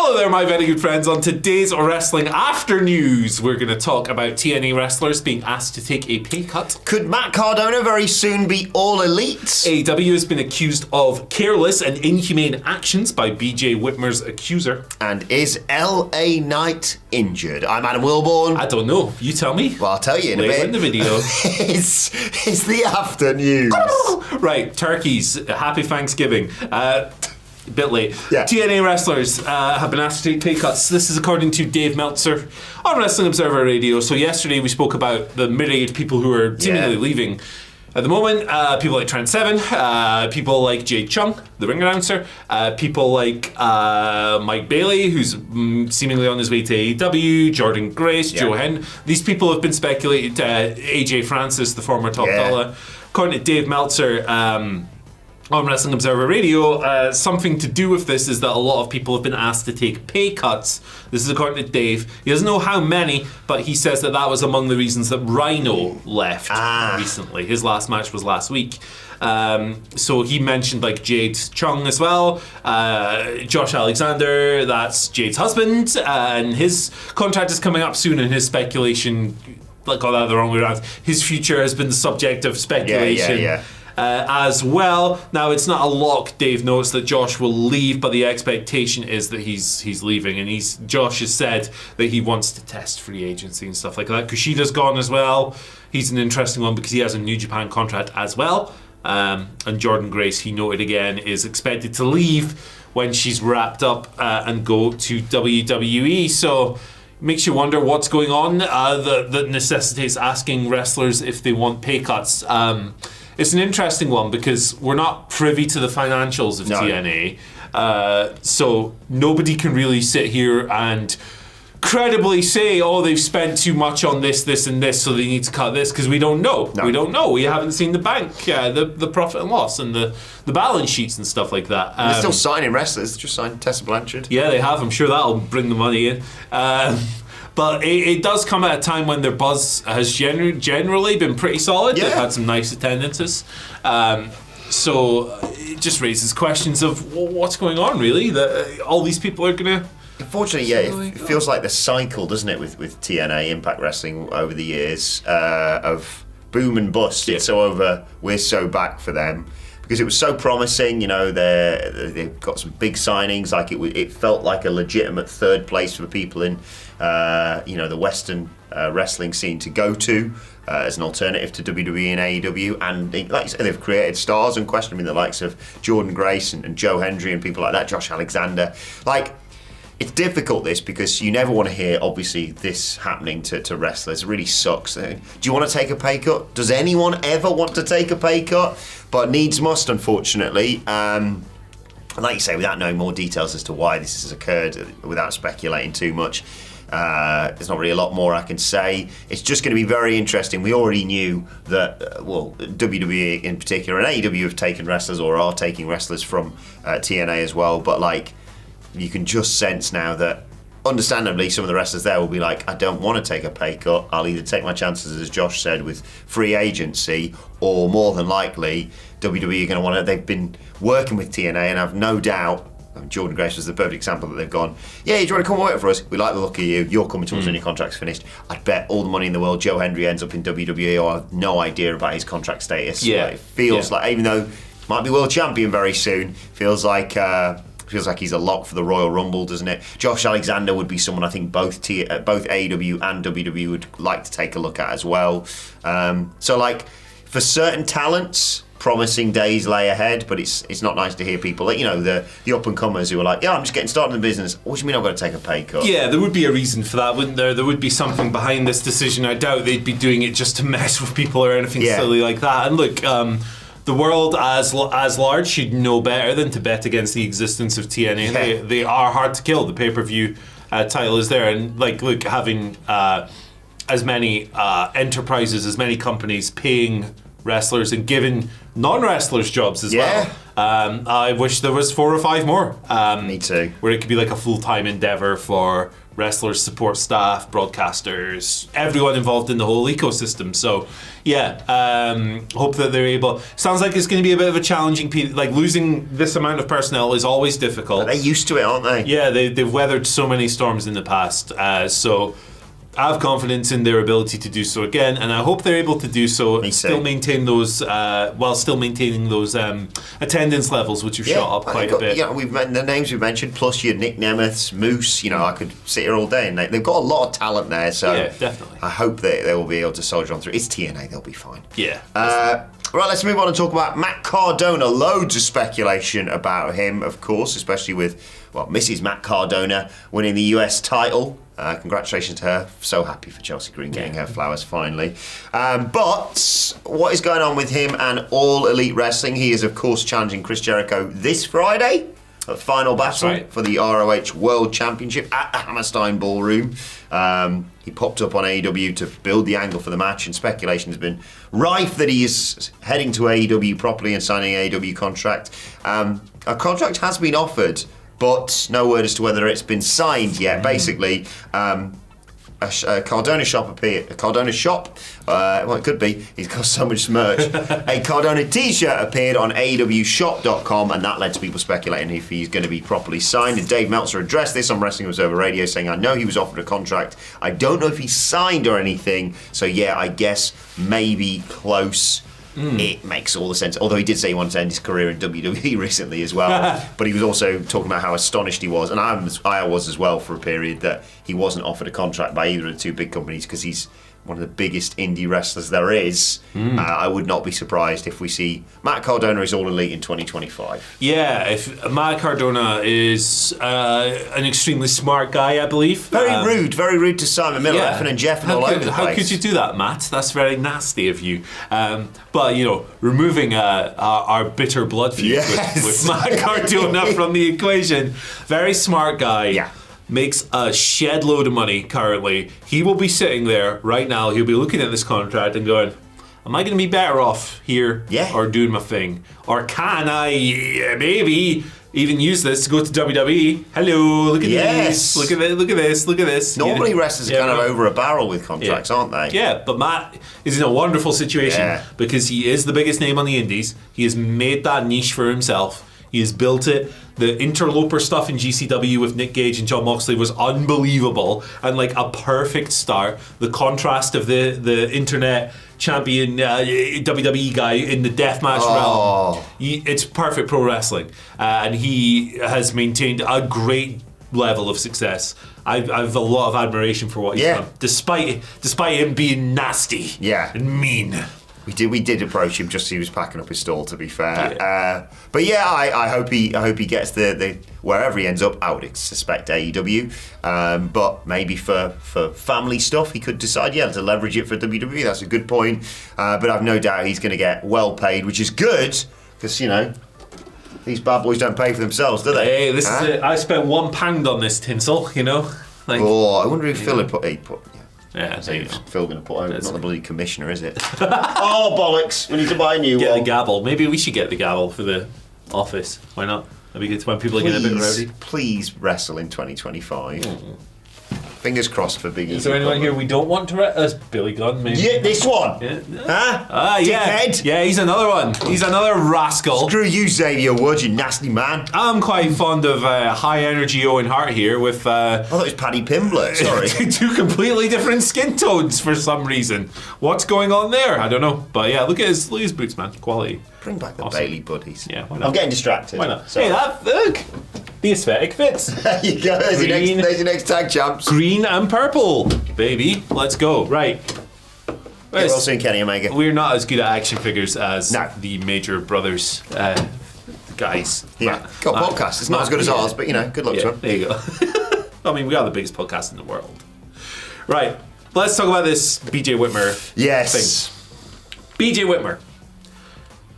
Hello there, my very good friends. On today's Wrestling After News, we're going to talk about TNA wrestlers being asked to take a pay cut. Could Matt Cardona very soon be all elite? AEW has been accused of careless and inhumane actions by BJ Whitmer's accuser. And is LA Knight injured? I'm Adam Wilborn. I don't know. You tell me. Well, I'll tell you in a Later bit. in the video. it's the after news. Right, turkeys. Happy Thanksgiving. A bit late. Yeah. TNA wrestlers have been asked to take pay cuts. This is according to Dave Meltzer on Wrestling Observer Radio. So yesterday we spoke about the myriad people who are seemingly leaving. At the moment, people like Trent Seven, people like Jade Chung, the ring announcer, people like Mike Bailey, who's seemingly on his way to AEW, Jordan Grace, Joe Hen. These people have been speculated. AJ Francis, the former top dollar. According to Dave Meltzer, on Wrestling Observer Radio, something to do with this is that a lot of people have been asked to take pay cuts. This is according to Dave. He doesn't know how many, but he says that was among the reasons that Rhino left recently. His last match was last week. So he mentioned like Jade Chung as well, Josh Alexander, that's Jade's husband, and his contract is coming up soon, and his speculation, like got that the wrong way around, his future has been the subject of speculation. As well. Now, it's not a lock. Dave notes that Josh will leave, but the expectation is that he's leaving, and Josh has said that he wants to test free agency and stuff like that. Kushida's gone as well. He's an interesting one because he has a New Japan contract as well. And Jordan Grace, he noted again, is expected to leave when she's wrapped up and go to WWE. So makes you wonder what's going on that necessitates asking wrestlers if they want pay cuts. It's an interesting one because we're not privy to the financials of TNA, so nobody can really sit here and credibly say, oh, they've spent too much on this, and this, so they need to cut this, because we don't know. We don't know. We haven't seen the bank, the profit and loss, and the balance sheets and stuff like that. They're still signing wrestlers. Just signed Tessa Blanchard. Yeah, they have. I'm sure that'll bring the money in. But it does come at a time when their buzz has generally been pretty solid. They've had some nice attendances. So it just raises questions of what's going on, really, that all these people are going to... Unfortunately, it feels like the cycle, doesn't it, with TNA, Impact Wrestling, over the years, of boom and bust. It's so over, we're so back for them. Because it was so promising, they've got some big signings. Like it felt like a legitimate third place for people in, the Western wrestling scene to go to as an alternative to WWE and AEW. And like you said, they've created stars, unquestionably, the likes of Jordan Grace and Joe Hendry and people like that, Josh Alexander. It's difficult, this, because you never want to hear, obviously, this happening to wrestlers. It really sucks. Do you want to take a pay cut? Does anyone ever want to take a pay cut? But needs must, unfortunately. And like you say, without knowing more details as to why this has occurred, without speculating too much, there's not really a lot more I can say. It's just going to be very interesting. We already knew that, WWE in particular and AEW have taken wrestlers or are taking wrestlers from TNA as well. But, you can just sense now that, understandably, some of the wrestlers there will be like, I don't want to take a pay cut. I'll either take my chances, as Josh said, with free agency, or more than likely, WWE are going to want to. They've been working with TNA, and I've no doubt, Jordan Grace was the perfect example, that they've gone, do you want to come work for us? We like the look of you. You're coming to us when your contract's finished. I'd bet all the money in the world Joe Hendry ends up in WWE, or I have no idea about his contract status. It feels like, even though he might be world champion very soon, feels like he's a lock for the Royal Rumble, doesn't it? Josh Alexander would be someone I think both AEW and WWE would like to take a look at as well. For certain talents, promising days lay ahead, but it's not nice to hear people, the up-and-comers who are like, I'm just getting started in the business. What do you mean I've got to take a pay cut? Yeah, there would be a reason for that, wouldn't there? There would be something behind this decision. I doubt they'd be doing it just to mess with people or anything silly like that. And look, the world as large should know better than to bet against the existence of TNA. They are hard to kill. The pay-per-view title is there, and having as many enterprises, as many companies paying wrestlers and giving non-wrestlers jobs as well. I wish there was 4 or 5 more. Me too. Where it could be like a full-time endeavor for wrestlers, support staff, broadcasters, everyone involved in the whole ecosystem. So, hope that they're able. Sounds like it's going to be a bit of a challenging period. Like, losing this amount of personnel is always difficult. But they're used to it, aren't they? Yeah, they've weathered so many storms in the past. So I have confidence in their ability to do so again, and I hope they're able to do so, still maintain those, while still maintaining those attendance levels, which have shot up quite a bit. Yeah, the names we've mentioned, plus your Nick Nemeths, Moose. I could sit here all day, and they've got a lot of talent there. So yeah, definitely. I hope that they will be able to soldier on through. It's TNA; they'll be fine. Yeah. Right, let's move on and talk about Matt Cardona. Loads of speculation about him, of course, especially with Mrs. Matt Cardona winning the US title. Congratulations to her. So happy for Chelsea Green getting her flowers finally. But what is going on with him and All Elite Wrestling? He is, of course, challenging Chris Jericho this Friday. A final battle for the ROH World Championship at the Hammerstein Ballroom. He popped up on AEW to build the angle for the match, and speculation has been rife that he is heading to AEW properly and signing an AEW contract. A contract has been offered, but no word as to whether it's been signed yet. Basically, a Cardona shop appeared. A Cardona shop, it could be. He's got so much merch. A Cardona T-shirt appeared on AEWshop.com, and that led to people speculating if he's going to be properly signed. And Dave Meltzer addressed this on Wrestling Observer Radio, saying, "I know he was offered a contract. I don't know if he's signed or anything. So yeah, I guess maybe close." It makes all the sense. Although he did say he wanted to end his career in WWE recently as well. But he was also talking about how astonished he was, and I was as well, for a period, that he wasn't offered a contract by either of the two big companies, because he's one of the biggest indie wrestlers there is. I would not be surprised if we see Matt Cardona is All Elite in 2025. Yeah, if Matt Cardona is an extremely smart guy, I believe. Very rude to Simon Miller, and Jeff, and all over the place. How could you do that, Matt? That's very nasty of you. But removing our bitter blood feud with Matt Cardona from the equation, very smart guy. Yeah. Makes a shed load of money currently. He will be sitting there right now. He'll be looking at this contract and going, am I going to be better off here or doing my thing? Or can I maybe even use this to go to WWE? Hello, look at this. Look at this. Normally wrestlers are kind of over a barrel with contracts, aren't they? Yeah, but Matt is in a wonderful situation because he is the biggest name on the indies. He has made that niche for himself. He has built it. The interloper stuff in GCW with Nick Gage and Jon Moxley was unbelievable and like a perfect start. The contrast of the internet champion WWE guy in the deathmatch realm. It's perfect pro wrestling. And he has maintained a great level of success. I've a lot of admiration for what he's done. Despite him being nasty and mean. We did approach him just as he was packing up his stall, to be fair. But I hope he gets the wherever he ends up. I would suspect AEW, but maybe for family stuff he could decide to leverage it for WWE. That's a good point. But I've no doubt he's going to get well paid, which is good, because these bad boys don't pay for themselves, do they? Hey, this is it. I spent £1 on this tinsel. I wonder if Phil had put. Yeah, Phil going to put out. It's not the bloody commissioner, is it? Oh, bollocks. We need to buy a new one. Get the gavel. Maybe we should get the gavel for the office. Why not? That'd be good when people are getting a bit rowdy. Please wrestle in 2025. Fingers crossed for Big E. Is there anyone here we don't want to wrestle? Billy Gunn, maybe? Yeah, this one. Yeah. Huh? Dickhead. Yeah, he's another one. He's another rascal. Screw you, Xavier Woods, you nasty man. I'm quite fond of high energy Owen Hart here with... I thought it was Paddy Pimblett, sorry. Two completely different skin tones for some reason. What's going on there? I don't know. But yeah, look at his boots, man. Quality. Bring back the Bailey buddies. Yeah, why not? I'm getting distracted. Why not? Sorry. Hey, look. The aesthetic fits. There you go. There's your next tag champs. Green and purple, baby. Let's go. Right. Get well soon, Kenny Omega. We're not as good at action figures as the Major Brothers guys. Yeah. Got a podcast. It's not as good as ours, but good luck to them. There you go. I mean, we are the biggest podcast in the world. Right. Let's talk about this BJ Whitmer thing. BJ Whitmer.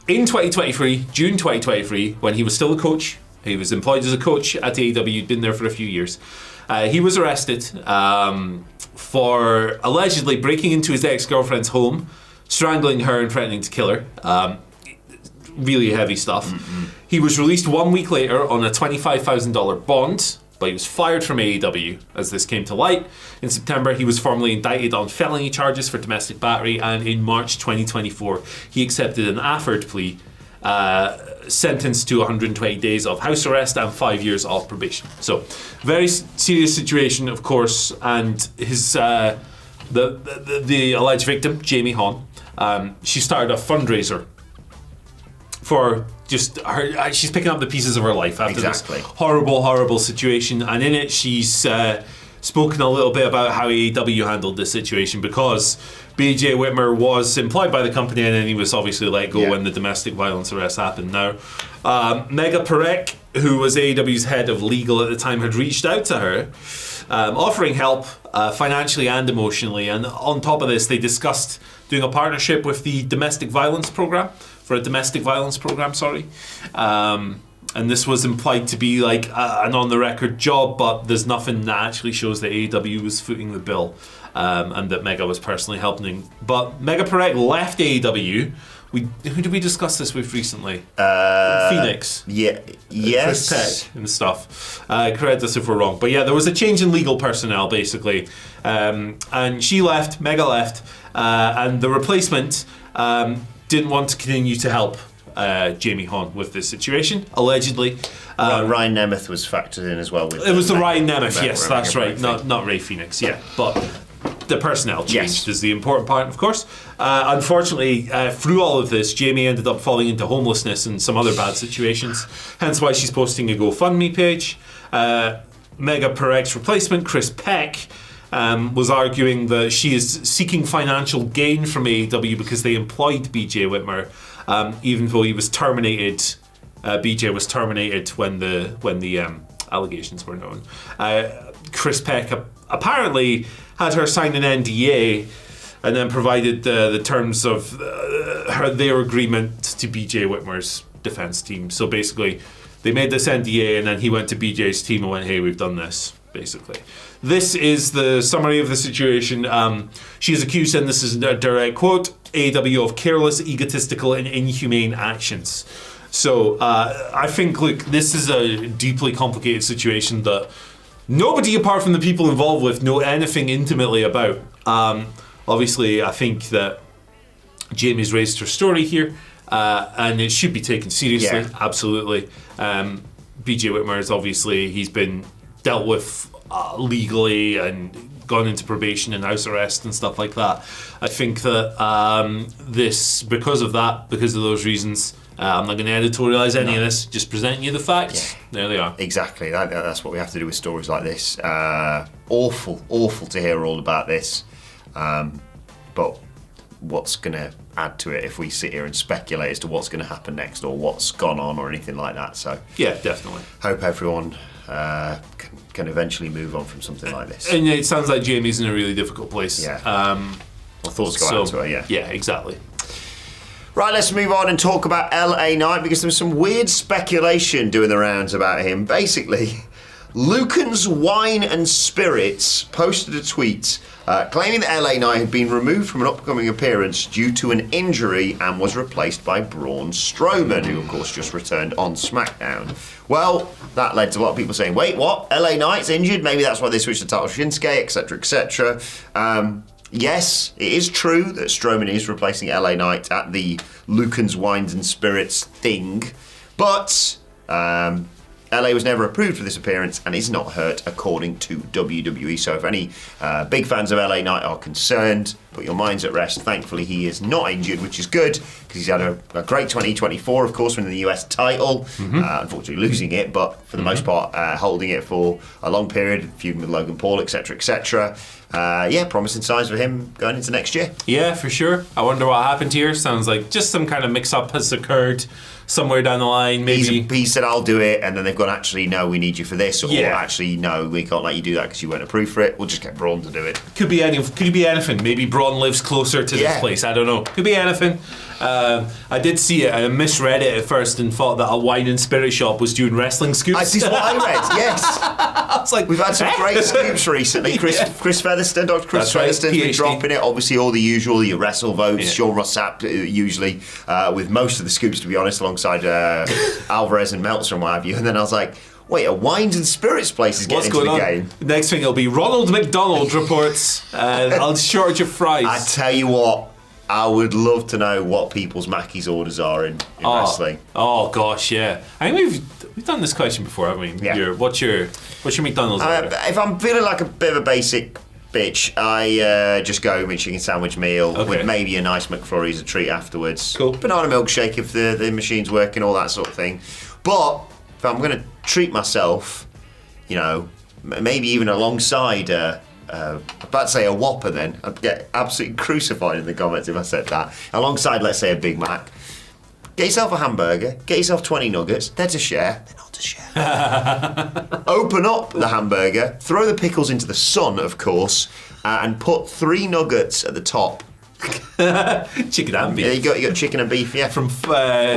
In 2023, June 2023, when he was still a coach, he was employed as a coach at AEW, been there for a few years. He was arrested for allegedly breaking into his ex-girlfriend's home, strangling her and threatening to kill her. really heavy stuff. He was released 1 week later on a $25,000 bond, but he was fired from AEW as this came to light. In September, he was formally indicted on felony charges for domestic battery, and in March 2024, he accepted an Afford plea, sentenced to 120 days of house arrest and 5 years of probation. So, very serious situation, of course, and his the alleged victim, Jamie Hahn, she started a fundraiser for just her. She's picking up the pieces of her life after this horrible situation, and in it she's spoken a little bit about how AEW handled this situation, because BJ Whitmer was employed by the company and then he was obviously let go when the domestic violence arrest happened. Now, Mega Perek, who was AEW's head of legal at the time, had reached out to her, offering help financially and emotionally, and on top of this they discussed doing a partnership with the domestic violence program, and this was implied to be like an on-the-record job, but there's nothing that actually shows that AEW was footing the bill, and that Mega was personally helping. But Mega Perek left AEW. Who did we discuss this with recently? Phoenix. Yes. Chris Peck and stuff. Correct us if we're wrong. But yeah, there was a change in legal personnel, basically. And she left, Mega left, and the replacement didn't want to continue to help Jamie Hahn with this situation, allegedly. Ryan Nemeth was factored in as well. It was the Ryan Nemeth, yes, that's right. Not Ray Phoenix, yeah. But the personnel changed is the important part, of course. Unfortunately, through all of this, Jamie ended up falling into homelessness and some other bad situations, hence why she's posting a GoFundMe page. Mega Perek's replacement, Chris Peck, was arguing that she is seeking financial gain from AEW because they employed BJ Whitmer, even though he was terminated. BJ was terminated when the allegations were known. Chris Peck apparently had her sign an NDA and then provided the terms of their agreement to BJ Whitmer's defense team. So basically, they made this NDA and then he went to BJ's team and went, "Hey, we've done this." Basically, this is the summary of the situation. She is accused, and this is a direct quote, AEW of careless, egotistical, and inhumane actions. So I think, look, this is a deeply complicated situation that nobody apart from the people involved with know anything intimately about. Obviously, I think that Jamie's raised her story here, and it should be taken seriously, absolutely. BJ Whitmer is obviously, he's been dealt with legally and gone into probation and house arrest and stuff like that. I think that because of those reasons, I'm not going to editorialise any of this, just presenting you the facts. There they are. Exactly, that's what we have to do with stories like this. Awful to hear all about this, but what's going to add to it if we sit here and speculate as to what's going to happen next or what's gone on or anything like that? So yeah, definitely. Hope everyone can eventually move on from something like this. And it sounds like Jamie's in a really difficult place. Yeah. Well, thoughts go out to her, yeah. Yeah, exactly. Right, let's move on and talk about LA Knight, because there was some weird speculation doing the rounds about him. Basically, Lucan's Wine and Spirits posted a tweet claiming that LA Knight had been removed from an upcoming appearance due to an injury and was replaced by Braun Strowman, who of course just returned on SmackDown. Well, that led to a lot of people saying, wait, what? LA Knight's injured? Maybe that's why they switched to Tato Shinsuke, etc., etc. Yes, it is true that Strowman is replacing LA Knight at the Lucan's Wines and Spirits thing, but LA was never approved for this appearance and is not hurt, according to WWE. So if any big fans of LA Knight are concerned, put your minds at rest. Thankfully, he is not injured, which is good, because he's had a great 2024, of course, winning the US title, unfortunately losing it, but for the most part, holding it for a long period, feuding with Logan Paul, etc., etc. Promising signs for him going into next year. Yeah, for sure. I wonder what happened here. Sounds like just some kind of mix-up has occurred somewhere down the line. Maybe he said, "I'll do it," and then they've gone, "Actually, no, we need you for this," or "Actually, no, we can't let you do that because you weren't approved for it. We'll just get Braun to do it." Could be anything. Maybe Braun Ron lives closer to this place. I don't know. Could be anything. I did see it. I misread it at first and thought that a wine and spirit shop was doing wrestling scoops. This is what I read. Yes. I was like, we've had some great scoops recently. Chris Featherstone, Dr. Chris Featherstone's been dropping it. Obviously, all the usual, your wrestle votes. Sean Ross Sapp, usually with most of the scoops, to be honest, alongside Alvarez and Meltzer and what have you. And then I was like, wait, a wines and spirits place is getting into the game. Next thing it'll be Ronald McDonald reports. I'll short your fries. I tell you what, I would love to know what people's Mackey's orders are in wrestling. Oh gosh, yeah. I think we've done this question before, haven't we? Yeah. What's your McDonald's order? If I'm feeling like a bit of a basic bitch, I just go with a chicken sandwich meal with maybe a nice McFlurry as a treat afterwards. Cool. Banana milkshake if the machine's working, all that sort of thing. But if I'm going to treat myself, maybe even alongside about to say a Whopper then. I'd get absolutely crucified in the comments if I said that. Alongside, let's say, a Big Mac. Get yourself a hamburger, get yourself 20 nuggets. They're to share. They're not to share. Open up the hamburger, throw the pickles into the sun, of course, and put 3 nuggets at the top. Chicken and beef. Yeah, you got chicken and beef, yeah. From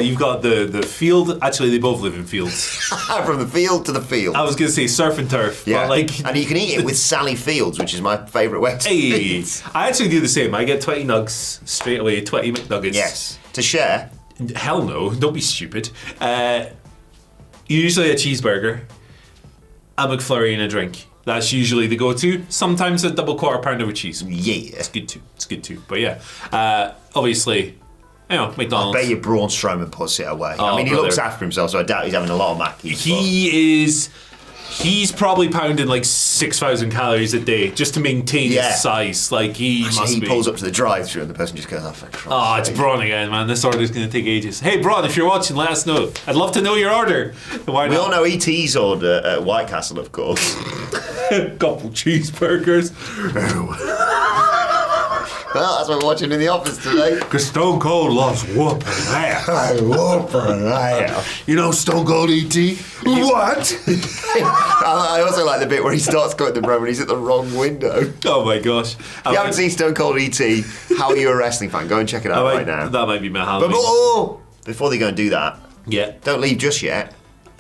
you've got the field. Actually, they both live in fields. From the field to the field. I was going to say surf and turf. Yeah, but and you can eat it with Sally Fields, which is my favourite way to eat. I actually do the same. I get 20 nugs straight away, 20 McNuggets. Yes. To share? Hell no, don't be stupid. Usually a cheeseburger, a McFlurry and a drink. That's usually the go-to. Sometimes a double quarter pounder with cheese. Yeah. It's good too. But yeah, obviously, McDonald's. I bet you Braun Strowman puts it away. Oh, he looks after himself, so I doubt he's having a lot of Mackies. He's probably pounding like 6,000 calories a day just to maintain his size. Like he pulls up to the drive-thru and the person just goes, for Christ's it's sake. Braun again, man. This order's going to take ages. Hey, Braun, if you're watching, let us know. I'd love to know your order. Why not? We all know E.T.'s order at White Castle, of course. Couple cheeseburgers. Well, that's what we're watching in the office today. Because Stone Cold loves whooping ass. Whooping ass. You know Stone Cold E.T.? What? I also like the bit where he starts going to the room and he's at the wrong window. Oh my gosh. If you haven't seen Stone Cold E.T., how are you a wrestling fan? Go and check it out right now. That might be my Halloween. But before they go and do that, don't leave just yet.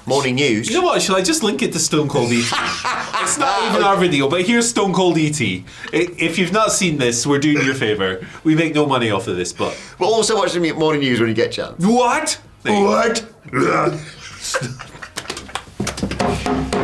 Morning news. You know what? Shall I just link it to Stone Cold E.T.? It's not even our video, but here's Stone Cold E.T. If you've not seen this, we're doing you a favour. We make no money off of this, but... We'll also watch the morning news when you get a chance. What? What?